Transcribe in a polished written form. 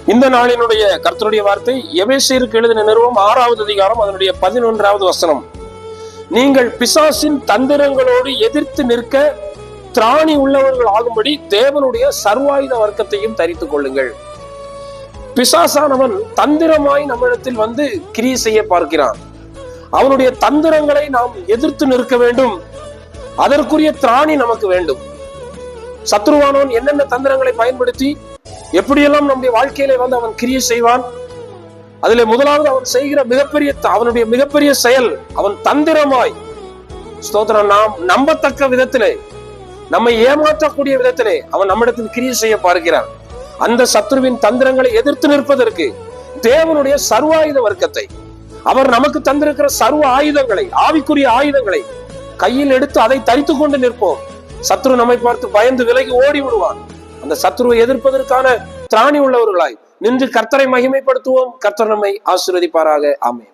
இந்த நாளினுடைய கர்த்தருடைய வார்த்தை எபேசியருக்கு எழுதின நிருபம் 6வது அதிகாரம் அதனுடைய 11வது வசனம். நீங்கள் பிசாசின் தந்திரங்களோடு எதிர்த்து நிற்க திராணி உள்ளவர்கள் ஆகும்படி தேவனுடைய சர்வாயுத வர்க்கத்தையும் தரித்துக் கொள்ளுங்கள். பிசாசானவன் தந்திரமாய் நம்மிடத்தில் வந்து கிரியை செய்ய பார்க்கிறான். அவனுடைய தந்திரங்களை நாம் எதிர்த்து நிற்க வேண்டும். அதற்குரிய திராணி நமக்கு வேண்டும். சத்ருவானவன் என்னென்ன தந்திரங்களை பயன்படுத்தி எப்படியெல்லாம் நம்முடைய வாழ்க்கையில வந்து அவன் கிரியை செய்வான். அதிலே முதலாவது அவன் செய்கிற அவனுடைய மிகப்பெரிய செயல், அவன் தந்திரமாய் ஸ்தோத்திரம் நாம் நம்பத்தக்க விதத்திலே, நம்மை ஏமாற்றக்கூடிய விதத்திலே அவன் நம்மிடத்தில் கிரியை செய்ய பார்க்கிறான். அந்த சத்ருவின் தந்திரங்களை எதிர்த்து நிற்பதற்கு தேவனுடைய சர்வாயுத வர்க்கத்தை, அவர் நமக்கு தந்திருக்கிற சர்வ ஆயுதங்களை, ஆவிக்குரிய ஆயுதங்களை கையில் எடுத்து அதை தரித்துக் கொண்டு நிற்போம். சத்ரு நம்மை பார்த்து பயந்து விலகி ஓடி விடுவான். அந்த சத்ருவை எதிர்ப்பதற்கான திராணி உள்ளவர்களாய் நின்று கர்த்தரை மகிமைப்படுத்துவோம். கர்த்தர் நம்மை ஆசீர்வதிப்பாராக. ஆமென்.